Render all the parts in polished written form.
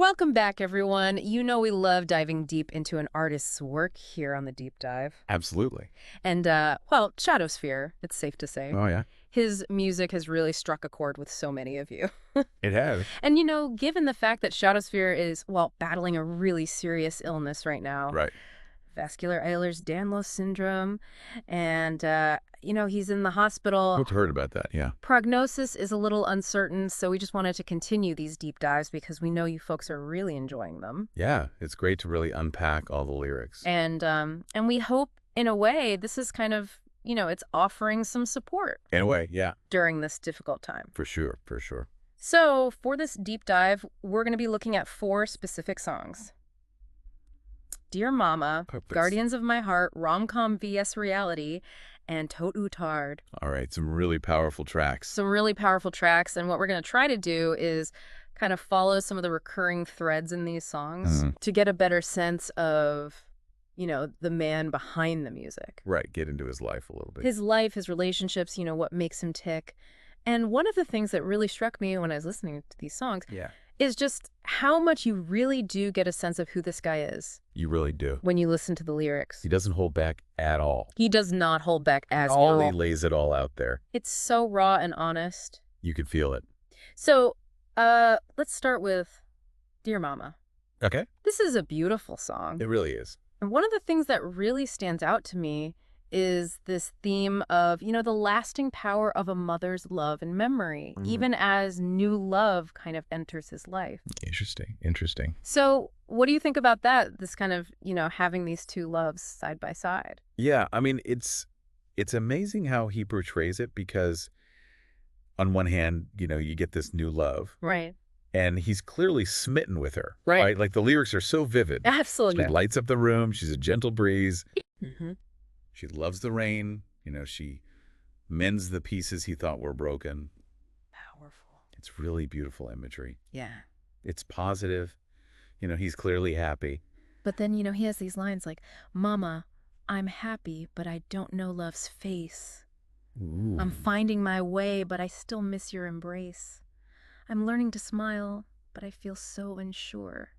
Welcome back, everyone. You know we love diving deep into an artist's work here on the Deep Dive. Absolutely. And, well, Shadowsphere, it's safe to say. Oh, yeah. His music has really struck a chord with so many of you. It has. And, given the fact that Shadowsphere is, well, battling a really serious illness right now, Right. vascular Ehlers-Danlos syndrome, and, he's in the hospital. I've heard about that, yeah. Prognosis is a little uncertain, so we just wanted to continue these deep dives because we know you folks are really enjoying them. Yeah, it's great to really unpack all the lyrics. And we hope, in a way, this is kind of, it's offering some support In a way, yeah. during this difficult time. For sure, for sure. So for this deep dive, we're going to be looking at 4 specific songs. Dear Mama, Purpose. Guardians of My Heart, Rom Com Vs Reality, and Tot Utard. All right, some really powerful tracks. Some really powerful tracks, and what we're going to try to do is kind of follow some of the recurring threads in these songs to get a better sense of, the man behind the music. Right, get into his life a little bit. His life, his relationships, what makes him tick. And one of the things that really struck me when I was listening to these songs is just how much you really do get a sense of who this guy is. You really do. When you listen to the lyrics. He doesn't hold back at all. He does not hold back at all. He lays it all out there. It's so raw and honest. You can feel it. So, let's start with Dear Mama. Okay. This is a beautiful song. It really is. And one of the things that really stands out to me is this theme of, the lasting power of a mother's love and memory, even as new love kind of enters his life. Interesting. So what do you think about that, this kind of, having these two loves side by side? Yeah, I mean, it's amazing how he portrays it because on one hand, you get this new love. Right. And he's clearly smitten with her. Right. Like the lyrics are so vivid. Absolutely. She lights up the room. She's a gentle breeze. Mm-hmm. She loves the rain. She mends the pieces he thought were broken. Powerful. It's really beautiful imagery. Yeah. It's positive. He's clearly happy. But then, he has these lines like, Mama, I'm happy, but I don't know love's face. Ooh. I'm finding my way, but I still miss your embrace. I'm learning to smile, but I feel so unsure.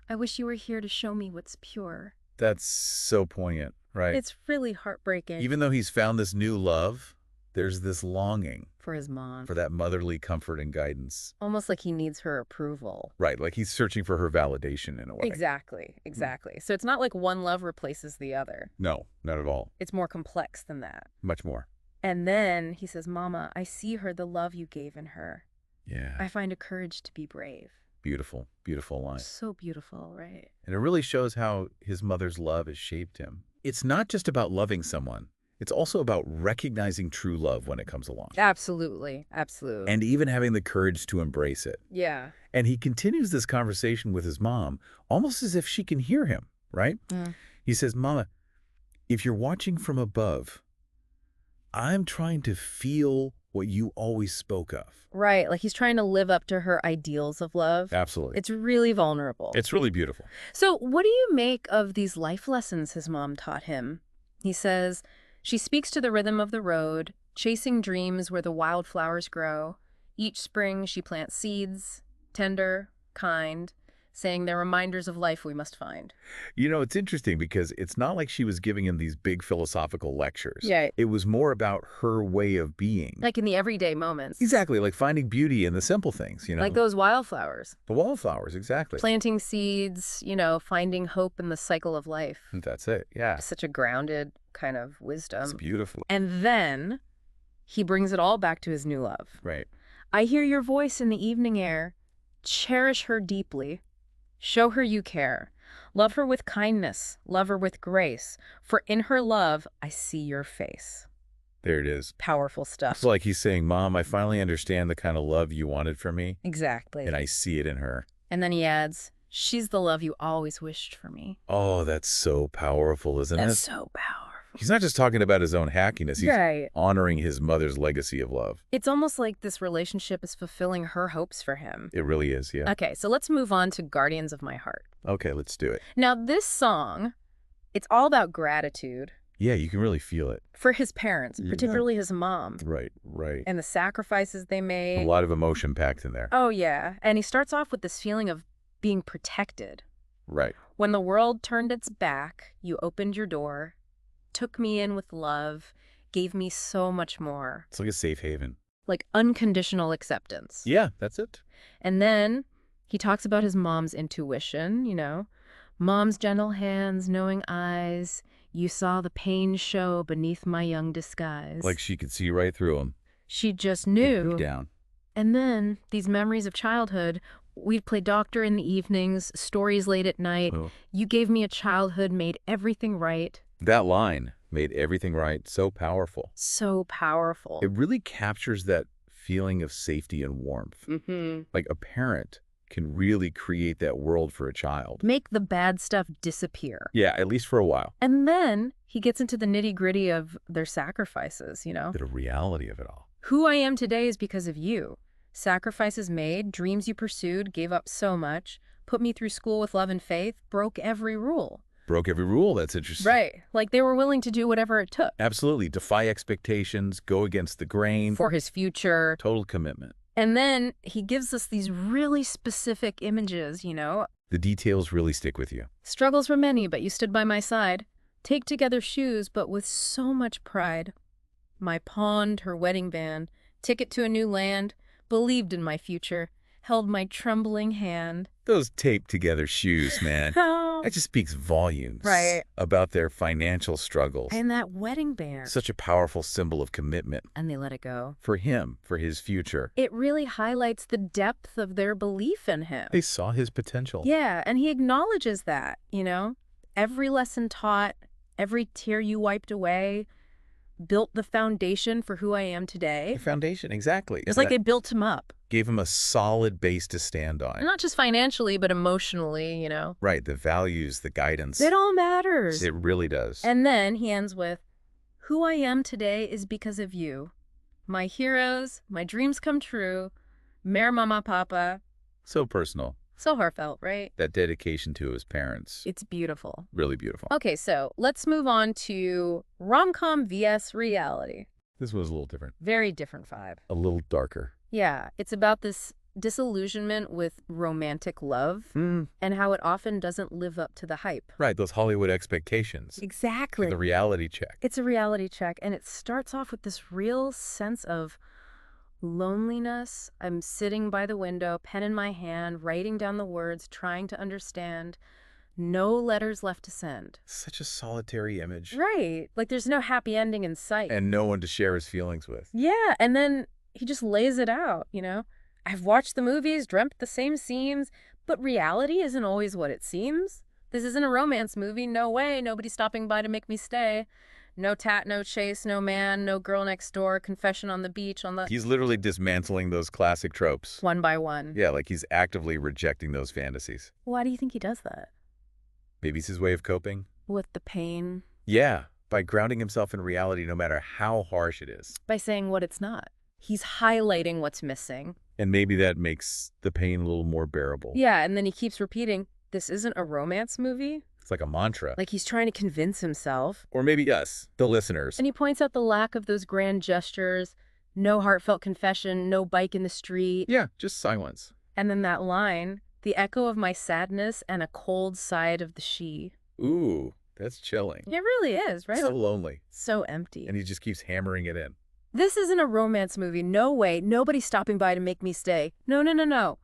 I wish you were here to show me what's pure. That's so poignant, right? It's really heartbreaking. Even though he's found this new love, there's this longing for his mom. For that motherly comfort and guidance. Almost like he needs her approval. Right, like he's searching for her validation in a way. Exactly. So it's not like one love replaces the other. No, not at all. It's more complex than that. Much more. And then he says, Mama, I see her the love you gave in her. Yeah. I find a courage to be brave. Beautiful, beautiful line. So beautiful, right? And it really shows how his mother's love has shaped him. It's not just about loving someone. It's also about recognizing true love when it comes along. Absolutely. And even having the courage to embrace it. Yeah. And he continues this conversation with his mom, almost as if she can hear him, right? He says, Mama, if you're watching from above, I'm trying to feel what you always spoke of. Right, like he's trying to live up to her ideals of love. Absolutely. It's really vulnerable. It's really beautiful. So what do you make of these life lessons his mom taught him? He says, she speaks to the rhythm of the road, chasing dreams where the wildflowers grow. Each spring she plants seeds, tender, kind, saying they're reminders of life we must find. It's interesting because it's not like she was giving him these big philosophical lectures. Yeah. It was more about her way of being. Like in the everyday moments. Exactly, like finding beauty in the simple things, Like those wildflowers. The wildflowers, exactly. Planting seeds, finding hope in the cycle of life. That's it, yeah. Such a grounded kind of wisdom. It's beautiful. And then he brings it all back to his new love. Right. I hear your voice in the evening air. Cherish her deeply. Show her you care. Love her with kindness. Love her with grace. For in her love, I see your face. There it is. Powerful stuff. It's like he's saying, Mom, I finally understand the kind of love you wanted from me. Exactly. And I see it in her. And then he adds, she's the love you always wished for me. Oh, that's so powerful, isn't it? That's so powerful. He's not just talking about his own hackiness. He's right. honoring his mother's legacy of love. It's almost like this relationship is fulfilling her hopes for him. It really is, yeah. Okay, so let's move on to Guardians of My Heart. Okay, let's do it. Now, this song, it's all about gratitude. Yeah, you can really feel it. For his parents, particularly his mom. Right. And the sacrifices they made. A lot of emotion packed in there. Oh, yeah. And he starts off with this feeling of being protected. Right. When the world turned its back, you opened your door, took me in with love, gave me so much more. It's like a safe haven. Like unconditional acceptance. Yeah, that's it. And then he talks about his mom's intuition, you know. Mom's gentle hands, knowing eyes. You saw the pain show beneath my young disguise. Like she could see right through him. She just Deep knew. down. And then these memories of childhood. We'd play doctor in the evenings, stories late at night. Oh. You gave me a childhood, made everything right. That line made everything right so powerful. So powerful. It really captures that feeling of safety and warmth. Mm-hmm. Like a parent can really create that world for a child. Make the bad stuff disappear. Yeah, at least for a while. And then he gets into the nitty-gritty of their sacrifices, you know. The reality of it all. Who I am today is because of you. Sacrifices made, dreams you pursued, gave up so much, put me through school with love and faith, broke every rule. Broke every rule. That's interesting. Right. Like they were willing to do whatever it took. Absolutely. Defy expectations, go against the grain. For his future. Total commitment. And then he gives us these really specific images, you know. The details really stick with you. Struggles were many, but you stood by my side. Take together shoes, but with so much pride. My pond, her wedding band, ticket to a new land, believed in my future, held my trembling hand. Those taped together shoes, man. That just speaks volumes. Right. About their financial struggles. And that wedding band. Such a powerful symbol of commitment. And they let it go. For him, for his future. It really highlights the depth of their belief in him. They saw his potential. Yeah, and he acknowledges that, you know. Every lesson taught, every tear you wiped away, built the foundation for who I am today. The foundation, exactly. It's like they built him up. Gave him a solid base to stand on. And not just financially, but emotionally, you know. Right, the values, the guidance. It all matters. It really does. And then he ends with, who I am today is because of you. My heroes, my dreams come true, Mère Mama Papa. So personal. So heartfelt, right? That dedication to his parents. It's beautiful. Really beautiful. Okay, so let's move on to Rom Com Vs Reality. This was a little different. Very different vibe. A little darker. Yeah, it's about this disillusionment with romantic love and how it often doesn't live up to the hype. Right, those Hollywood expectations. Exactly. The reality check. It's a reality check, and it starts off with this real sense of loneliness. I'm sitting by the window, pen in my hand, writing down the words, trying to understand. No letters left to send. Such a solitary image. Right. Like there's no happy ending in sight. And no one to share his feelings with. Yeah, and then he just lays it out, you know? I've watched the movies, dreamt the same scenes, but reality isn't always what it seems. This isn't a romance movie. No way. Nobody's stopping by to make me stay. No tat, no chase, no man, no girl next door, confession on the beach on the... He's literally dismantling those classic tropes. One by one. Yeah, like he's actively rejecting those fantasies. Why do you think he does that? Maybe it's his way of coping. With the pain. Yeah, by grounding himself in reality no matter how harsh it is. By saying what it's not. He's highlighting what's missing. And maybe that makes the pain a little more bearable. Yeah, and then he keeps repeating, this isn't a romance movie. It's like a mantra. Like he's trying to convince himself. Or maybe us, the listeners. And he points out the lack of those grand gestures, no heartfelt confession, no bike in the street. Yeah, just silence. And then that line, the echo of my sadness and a cold side of the she. Ooh, that's chilling. It really is, right? So lonely. So empty. And he just keeps hammering it in. This isn't a romance movie. No way. Nobody's stopping by to make me stay. No, no, no, no.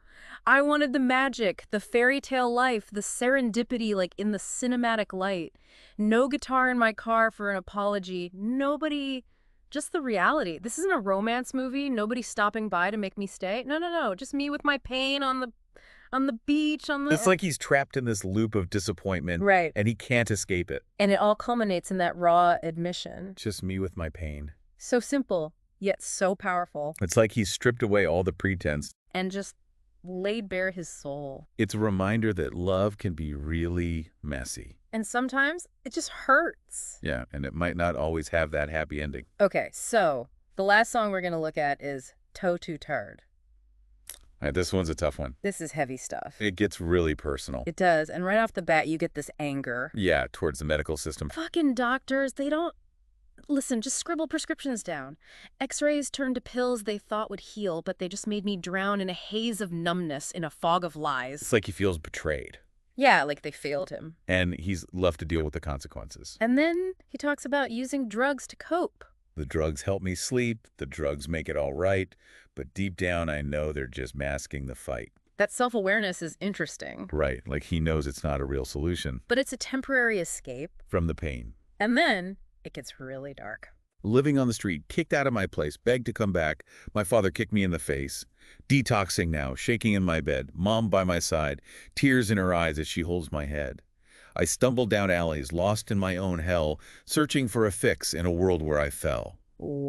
I wanted the magic, the fairy tale life, the serendipity like in the cinematic light. No guitar in my car for an apology. Nobody, just the reality. This isn't a romance movie. Nobody's stopping by to make me stay. No, no, no. Just me with my pain on the beach, on the... It's like he's trapped in this loop of disappointment. Right. And he can't escape it. And it all culminates in that raw admission. Just me with my pain. So simple, yet so powerful. It's like he's stripped away all the pretense. And just laid bare his soul. It's a reminder that love can be really messy. And sometimes it just hurts. Yeah, and it might not always have that happy ending. Okay, so the last song we're going to look at is Toe to Turd. All right, this one's a tough one. This is heavy stuff. It gets really personal. It does. And right off the bat, you get this anger. Yeah, towards the medical system. Fucking doctors, they don't Listen, just scribble prescriptions down. X-rays turned to pills they thought would heal, but they just made me drown in a haze of numbness, in a fog of lies. It's like he feels betrayed, Yeah, like they failed him. and he's left to deal with the consequences. And then he talks about using drugs to cope. The drugs help me sleep, the drugs make it all right, but deep down I know they're just masking the fight. That self-awareness is interesting. Right, like he knows it's not a real solution. But it's a temporary escape. From the pain. And then it gets really dark. Living on the street, kicked out of my place, begged to come back. My father kicked me in the face. Detoxing now, shaking in my bed, mom by my side, tears in her eyes as she holds my head. I stumbled down alleys, lost in my own hell, searching for a fix in a world where I fell.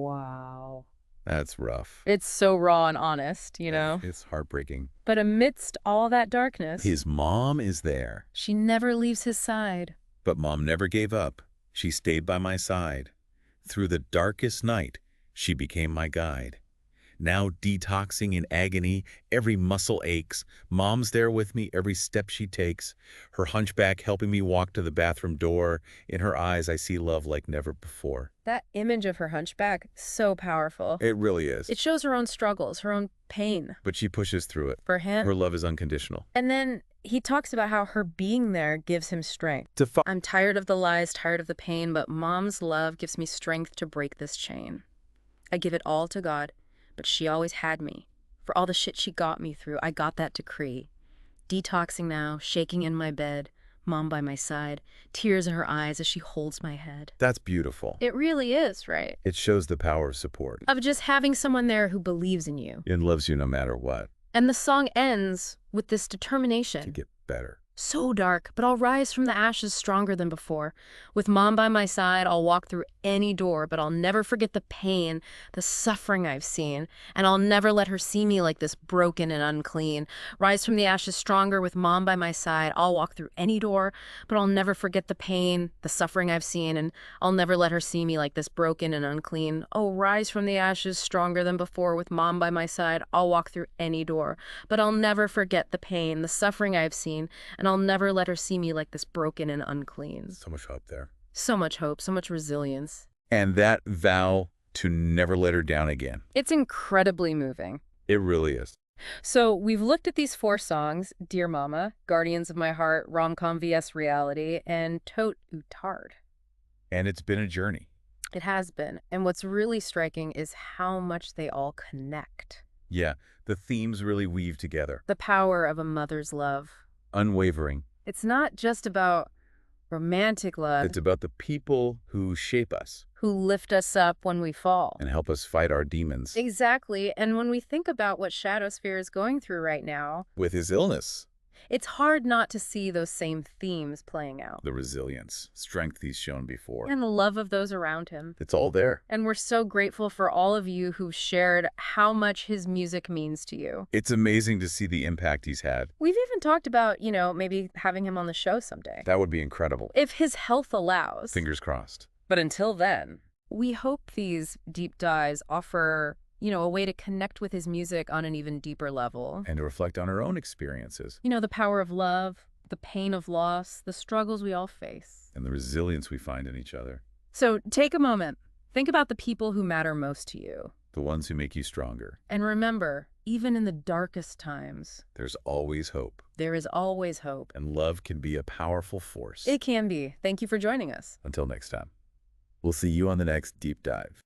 Wow. That's rough. It's so raw and honest, you know? It's heartbreaking. But amidst all that darkness, His mom is there. she never leaves his side. But mom never gave up. She stayed by my side. Through the darkest night, she became my guide. Now detoxing in agony, every muscle aches. Mom's there with me every step she takes. Her hunchback helping me walk to the bathroom door. In her eyes, I see love like never before. That image of her hunchback, so powerful. It really is. It shows her own struggles, her own pain. But she pushes through it. For him. Her love is unconditional. And then he talks about how her being there gives him strength. I'm tired of the lies, tired of the pain, but Mom's love gives me strength to break this chain. I give it all to God, but she always had me. For all the shit she got me through, I got that decree. Detoxing now, shaking in my bed, Mom by my side, tears in her eyes as she holds my head. That's beautiful. It really is, right? It shows the power of support. Of just having someone there who believes in you. And loves you no matter what. And the song ends with this determination. To get better. So dark, but I'll rise from the ashes stronger than before. With Mom by my side, I'll walk through any door, but I'll never forget the pain, the suffering I've seen, and I'll never let her see me like this broken and unclean. Rise from the ashes stronger with Mom by my side, I'll walk through any door, but I'll never forget the pain, the suffering I've seen, and I'll never let her see me like this broken and unclean. Oh, rise from the ashes stronger than before with Mom by my side, I'll walk through any door, but I'll never forget the pain, the suffering I've seen, and I'll never let her see me like this broken and unclean. So much hope there. So much hope, so much resilience. And that vow to never let her down again. It's incredibly moving. It really is. So we've looked at these 4 songs, Dear Mama, Guardians of My Heart, Rom Com Vs Reality, and Tot Utard. And it's been a journey. It has been. And what's really striking is how much they all connect. Yeah, the themes really weave together. The power of a mother's love. Unwavering. It's not just about romantic love. It's about the people who shape us. Who lift us up when we fall. And help us fight our demons. Exactly. And when we think about what Shadowsphere is going through right now, With his illness. it's hard not to see those same themes playing out. The resilience, strength he's shown before. And the love of those around him. It's all there. And we're so grateful for all of you who've shared how much his music means to you. It's amazing to see the impact he's had. We've even talked about, maybe having him on the show someday. That would be incredible. If his health allows. Fingers crossed. But until then, we hope these deep dives offer, a way to connect with his music on an even deeper level. And to reflect on our own experiences. The power of love, the pain of loss, the struggles we all face. And the resilience we find in each other. So take a moment. Think about the people who matter most to you. The ones who make you stronger. And remember, even in the darkest times, There's always hope. there is always hope. And love can be a powerful force. It can be. Thank you for joining us. Until next time. We'll see you on the next Deep Dive.